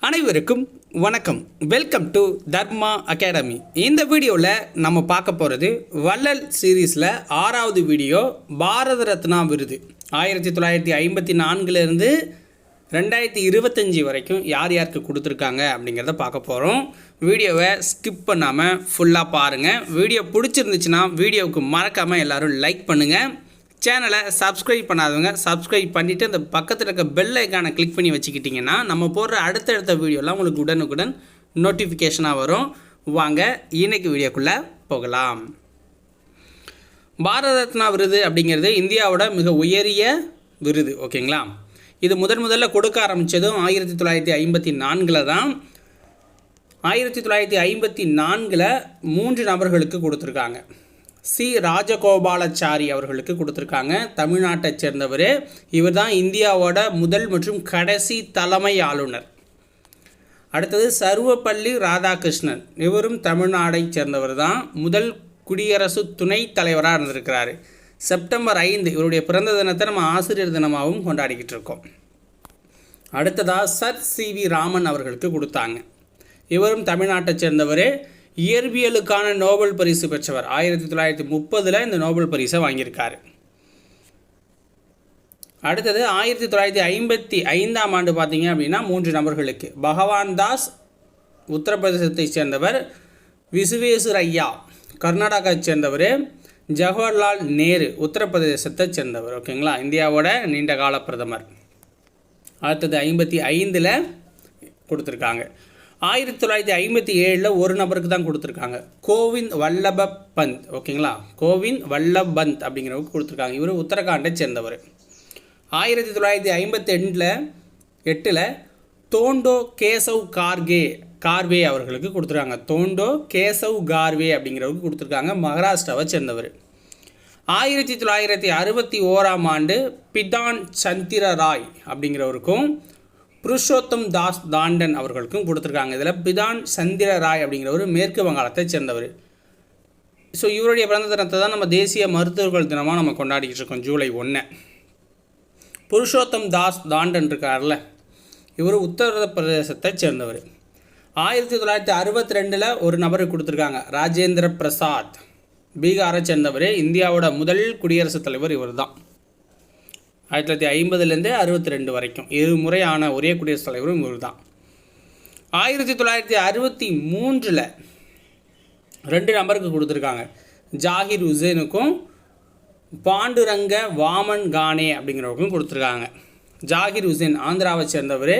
அனைவருக்கும் வணக்கம். Welcome to Dharma academy. இந்த வீடியோவில் நம்ம பார்க்க போகிறது வள்ளல் சீரீஸில் 6வது வீடியோ. பாரத ரத்னா விருது 1954 2025 வரைக்கும் யார் யாருக்கு கொடுத்துருக்காங்க அப்படிங்கிறத பார்க்க போகிறோம். வீடியோவை ஸ்கிப் பண்ணாமல் ஃபுல்லாக பாருங்கள். வீடியோ பிடிச்சிருந்துச்சுன்னா வீடியோவுக்கு மறக்காமல் எல்லோரும் லைக் பண்ணுங்கள். சேனலை சப்ஸ்கிரைப் பண்ணாதவங்க சப்ஸ்கிரைப் பண்ணிவிட்டு அந்த பக்கத்தில் இருக்க பெல் ஐக்கானை கிளிக் பண்ணி வச்சுக்கிட்டிங்கன்னா நம்ம போடுற அடுத்தடுத்த வீடியோலாம் உங்களுக்கு உடனுக்குடன் நோட்டிஃபிகேஷனாக வரும். வாங்க இன்றைக்கி வீடியோக்குள்ளே போகலாம். பாரத ரத்னா விருது அப்படிங்கிறது இந்தியாவோட மிக உயரிய விருது. ஓகேங்களா? இது முதல்ல கொடுக்க ஆரம்பித்ததும் 1954 தான். 1954 3 நபர்களுக்கு கொடுத்துருக்காங்க. சி ராஜகோபாலாச்சாரி அவர்களுக்கு கொடுத்துருக்காங்க. தமிழ்நாட்டை சேர்ந்தவர். இவர் தான் இந்தியாவோட முதல் மற்றும் கடைசி தலைமை ஆளுநர். அடுத்தது சர்வப்பள்ளி ராதாகிருஷ்ணன். இவரும் தமிழ்நாடை சேர்ந்தவர் தான். முதல் குடியரசு துணைத் தலைவராக இருந்திருக்கிறார். செப்டம்பர் 5 இவருடைய பிறந்த தினத்தை நம்ம ஆசிரியர் தினமாகவும் கொண்டாடிக்கிட்டு இருக்கோம். அடுத்ததாக சர் சி.வி. ராமன் அவர்களுக்கு கொடுத்தாங்க. இவரும் தமிழ்நாட்டை சேர்ந்தவர். இயற்பியலுக்கான நோபல் பரிசு பெற்றவர். 1930 இந்த நோபல் பரிசை வாங்கியிருக்காரு. அடுத்தது 1955 பார்த்தீங்க அப்படின்னா 3 நபர்களுக்கு. பகவான் தாஸ் உத்தரப்பிரதேசத்தை சேர்ந்தவர். விஸ்வேஸ்வரய்யா கர்நாடகாவை சேர்ந்தவர். ஜவஹர்லால் நேரு உத்தரப்பிரதேசத்தை சேர்ந்தவர். ஓகேங்களா? இந்தியாவோட நீண்ட கால பிரதமர். அடுத்தது 55 கொடுத்துருக்காங்க. 1957 ஒரு நபருக்கு தான் கொடுத்துருக்காங்க. கோவிந்த் வல்லப பந்த். ஓகேங்களா? கோவிந்த் வல்லப் பந்த் அப்படிங்கிறவருக்கு கொடுத்துருக்காங்க. இவர் உத்தரகாண்டை சேர்ந்தவர். 1958 தோண்டோ கேசவ் கார்வே அவர்களுக்கு கொடுத்துருக்காங்க. தோண்டோ கேசவ் கார்வே அப்படிங்கிறவருக்கு கொடுத்துருக்காங்க. மகாராஷ்டிராவை சேர்ந்தவர். 1961 பிதான் சந்திர ராய் அப்படிங்கிறவருக்கும் புருஷோத்தம் தாஸ் தாண்டன் அவர்களுக்கும் கொடுத்துருக்காங்க. இதில் பிதான் சந்திர ராய் அப்படிங்கிறவர் மேற்கு வங்காளத்தை சேர்ந்தவர். ஸோ இவருடைய பிறந்த தினத்தை தான் நம்ம தேசிய மருத்துவர்கள் தினமாக நம்ம கொண்டாடிக்கிட்டு இருக்கோம், ஜூலை 1. புருஷோத்தம் தாஸ் தாண்டன் இருக்கார்ல, இவர் உத்தரப்பிரதேசத்தை சேர்ந்தவர். 1962 ஒரு நபருக்கு கொடுத்துருக்காங்க. ராஜேந்திர பிரசாத் பீகாரை சேர்ந்தவர். இந்தியாவோட முதல் குடியரசுத் தலைவர் இவர் தான். 1950 62 வரைக்கும் 2 முறை ஆன ஒரே குடியரசுத் தலைவரும் இவர் தான். 1963 2 நபருக்கு கொடுத்துருக்காங்க. ஜாகிர் உசேனுக்கும் பாண்டுரங்க வாமன் கானே அப்படிங்கிறவருக்கும் கொடுத்துருக்காங்க. ஜாகிர் உசேன் ஆந்திராவை சேர்ந்தவர்.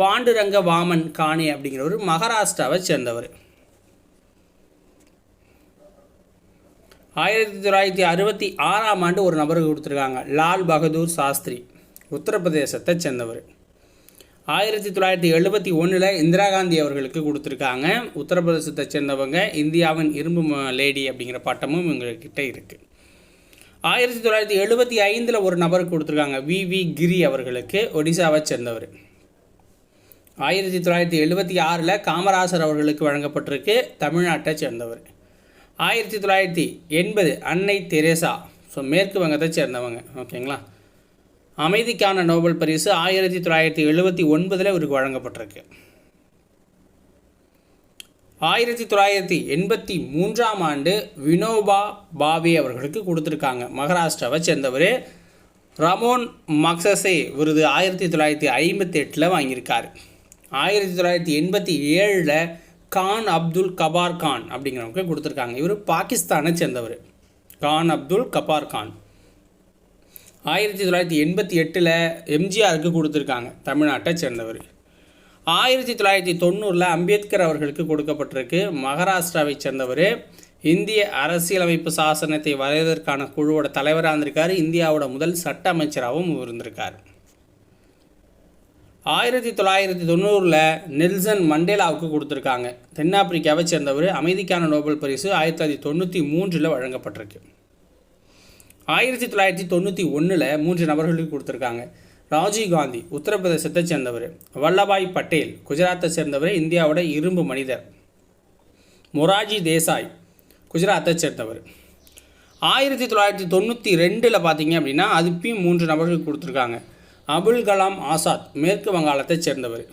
பாண்டுரங்க வாமன் கானே அப்படிங்கிறவர் மகாராஷ்டிராவை சேர்ந்தவர். 1966 ஒரு நபருக்கு கொடுத்துருக்காங்க. லால் பகதூர் சாஸ்திரி உத்தரப்பிரதேசத்தை சேர்ந்தவர். 1971 இந்திரா காந்தி அவர்களுக்கு கொடுத்துருக்காங்க. உத்தரப்பிரதேசத்தை சேர்ந்தவங்க. இந்தியாவின் இரும்பு லேடி அப்படிங்கிற பட்டமும் இவங்கக்கிட்ட இருக்குது. 1975 ஒரு நபருக்கு கொடுத்துருக்காங்க. வி கிரி அவர்களுக்கு, ஒடிசாவை சேர்ந்தவர். 1976 காமராசர் அவர்களுக்கு வழங்கப்பட்டிருக்கு. தமிழ்நாட்டை சேர்ந்தவர். 1980 அன்னை தெரேசா, ஸோ மேற்கு வங்கத்தை சேர்ந்தவங்க. ஓகேங்களா? அமைதிக்கான நோபல் பரிசு 1979 இவருக்கு வழங்கப்பட்டிருக்கு. 1983 வினோபா பாவே அவர்களுக்கு கொடுத்துருக்காங்க. மகாராஷ்டிராவை சேர்ந்தவர். ரமோன் மக்சசே விருது 1958 வாங்கியிருக்காரு. 1987 கான் அப்துல் கபார் கான் அப்படிங்கிறவங்க கொடுத்துருக்காங்க. இவர் பாகிஸ்தானை சேர்ந்தவர். கான் அப்துல் கபார் கான். 1988 எம்ஜிஆருக்கு கொடுத்துருக்காங்க. தமிழ்நாட்டை சேர்ந்தவர். 1990 அம்பேத்கர் அவர்களுக்கு கொடுக்கப்பட்டிருக்கு. மகாராஷ்டிராவை சேர்ந்தவர். இந்திய அரசியலமைப்பு சாசனத்தை வரைவதற்கான குழுவோட தலைவராக இருந்திருக்கார். இந்தியாவோட முதல் சட்ட அமைச்சராகவும் இருந்திருக்கார். 1990 நெல்சன் மண்டேலாவுக்கு கொடுத்துருக்காங்க. தென்னாப்பிரிக்காவை சேர்ந்தவர். அமைதிக்கான நோபல் பரிசு 1993 வழங்கப்பட்டிருக்கு. 1991 3 நபர்களுக்கு கொடுத்துருக்காங்க. ராஜீவ்காந்தி உத்தரப்பிரதேசத்தை சேர்ந்தவர். வல்லபாய் பட்டேல் குஜராத்தை சேர்ந்தவர். இந்தியாவோட இரும்பு மனிதர். மொராஜி தேசாய் குஜராத்தை சேர்ந்தவர். 1992 பார்த்தீங்க அப்படின்னா அதுப்பையும் 3 நபர்களுக்கு கொடுத்துருக்காங்க. அபுல் கலாம் ஆசாத் மேற்கு வங்காளத்தை சேர்ந்தவர்.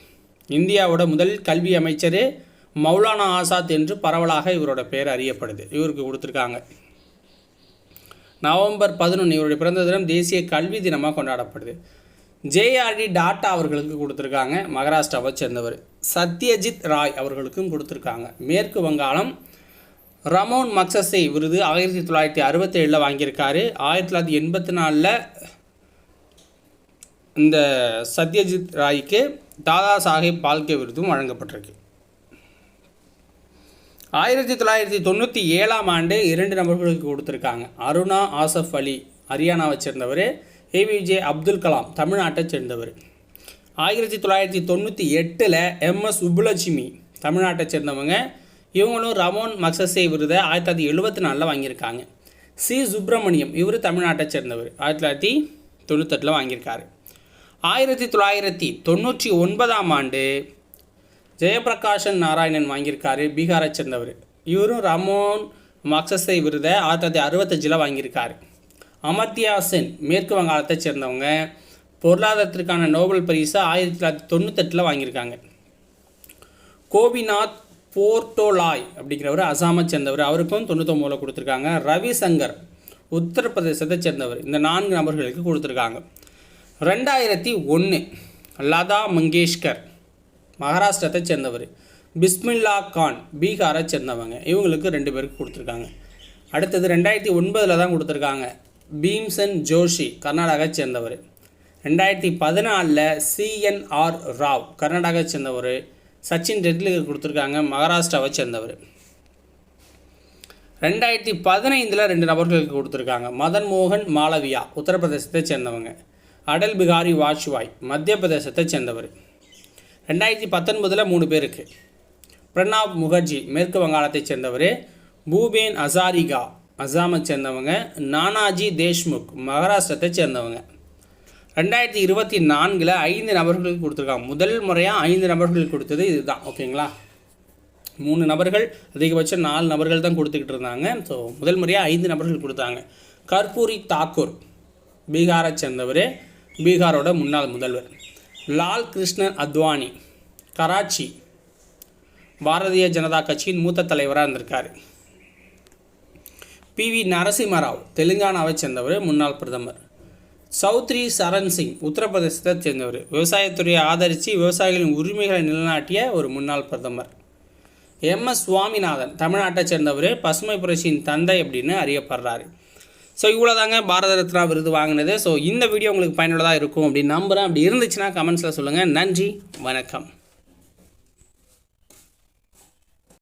இந்தியாவோட முதல் கல்வி அமைச்சர் மௌலானா ஆசாத் என்று பரவலாக இவரோட பேர் அறியப்படுது. இவருக்கு கொடுத்துருக்காங்க. நவம்பர் 11 இவருடைய பிறந்த தினம் தேசிய கல்வி தினமாக கொண்டாடப்படுது. ஜேஆர்டி டாட்டா அவர்களுக்கு கொடுத்துருக்காங்க, மகாராஷ்டிராவை சேர்ந்தவர். சத்யஜித் ராய் அவர்களுக்கும் கொடுத்துருக்காங்க. மேற்கு வங்காளம் ரமோன் மக்சசே விருது 1967 வாங்கியிருக்காரு. 1984 இந்த சத்யஜித் ராய்க்கு தாதா சாஹேப் பால்கே விருதும் வழங்கப்பட்டிருக்கு. 1997 2 நபர்களுக்கு கொடுத்துருக்காங்க. அருணா ஆசஃப் அலி ஹரியானாவை சேர்ந்தவர். ஏபிஜே அப்துல் கலாம் தமிழ்நாட்டை சேர்ந்தவர். 1998 MS சுப்புலட்சுமி தமிழ்நாட்டை சேர்ந்தவங்க. இவங்களும் ரமோன் மக்சசே விருதை 1974 வாங்கியிருக்காங்க. சி சுப்பிரமணியம் இவர் தமிழ்நாட்டை சேர்ந்தவர். 1998 வாங்கியிருக்காரு. 1999 ஜெயபிரகாஷன் நாராயணன் வாங்கியிருக்காரு, பீகாரை சேர்ந்தவர். இவரும் ரமோன் மக்சசே விருதை 1965 வாங்கியிருக்காரு. அமர்த்தியா சென் மேற்கு வங்காளத்தை சேர்ந்தவங்க. பொருளாதாரத்திற்கான நோபல் பரிசு 1998 வாங்கியிருக்காங்க. கோபிநாத் போர்ட்டோலாய் அப்படிங்கிறவர் அசாமை சேர்ந்தவர். அவருக்கும் 99 கொடுத்துருக்காங்க. ரவிசங்கர் உத்தரப்பிரதேசத்தை சேர்ந்தவர். இந்த 4 நபர்களுக்கு கொடுத்துருக்காங்க. 2001 லதா மங்கேஷ்கர் மகாராஷ்டிரத்தை சேர்ந்தவர். பிஸ்மில்லா கான் பீகாரை சேர்ந்தவங்க. இவங்களுக்கு 2 பேருக்கு கொடுத்துருக்காங்க. அடுத்தது 2009 தான் கொடுத்துருக்காங்க. பீம்சன் ஜோஷி கர்நாடகா சேர்ந்தவர். 2014 CNR ராவ் கர்நாடகா சேர்ந்தவர். சச்சின் டெண்டுல்கர் கொடுத்துருக்காங்க, மகாராஷ்டிராவை சேர்ந்தவர். 2015 2 நபர்களுக்கு கொடுத்துருக்காங்க. மதன் மோகன் மாளவியா உத்தரப்பிரதேசத்தை சேர்ந்தவங்க. அடல் பிகாரி வாஜ்பாய் மத்திய பிரதேசத்தை சேர்ந்தவர். 2019 3 பேருக்கு. பிரணாப் முகர்ஜி மேற்கு வங்காளத்தை சேர்ந்தவர். பூபேன் ஹசாரிகா அசாமை சேர்ந்தவங்க. நானாஜி தேஷ்முக் மகாராஷ்டிரத்தை சேர்ந்தவங்க. 2024 5 நபர்களுக்கு கொடுத்துருக்காங்க. முதல் முறையாக 5 நபர்களுக்கு கொடுத்தது இதுதான். ஓகேங்களா, 3 நபர்கள் அதிகபட்சம் 4 நபர்கள் தான் கொடுத்துக்கிட்டு இருந்தாங்க. ஸோ முதல் முறையாக 5 நபர்கள் கொடுத்தாங்க. கர்பூரி தாக்கூர் பீகாரை சேர்ந்தவர், பீகாரோட முன்னாள் முதல்வர். லால் கிருஷ்ணன் அத்வானி கராச்சி பாரதிய ஜனதா கட்சியின் மூத்த தலைவராக இருந்திருக்கார். PV நரசிம்மராவ் தெலுங்கானாவை சேர்ந்தவர், முன்னாள் பிரதமர். சௌத்ரி சரண் சிங் உத்தரப்பிரதேசத்தை சேர்ந்தவர். விவசாயத்துறையை ஆதரித்து விவசாயிகளின் உரிமைகளை நிலைநாட்டிய ஒரு முன்னாள் பிரதமர். MS சுவாமிநாதன் தமிழ்நாட்டை சேர்ந்தவர், பசுமை புரட்சியின் தந்தை அப்படின்னு அறியப்படுறாரு. ஸோ இவ்வளோ தாங்க பாரத ரத்னா விருது வாங்கினது. ஸோ இந்த வீடியோ உங்களுக்கு பயனுள்ளதாக இருக்கும் அப்படின்னு நம்புகிறேன். அப்படி இருந்துச்சுன்னா கமெண்ட்ஸில் சொல்லுங்கள். நன்றி, வணக்கம்.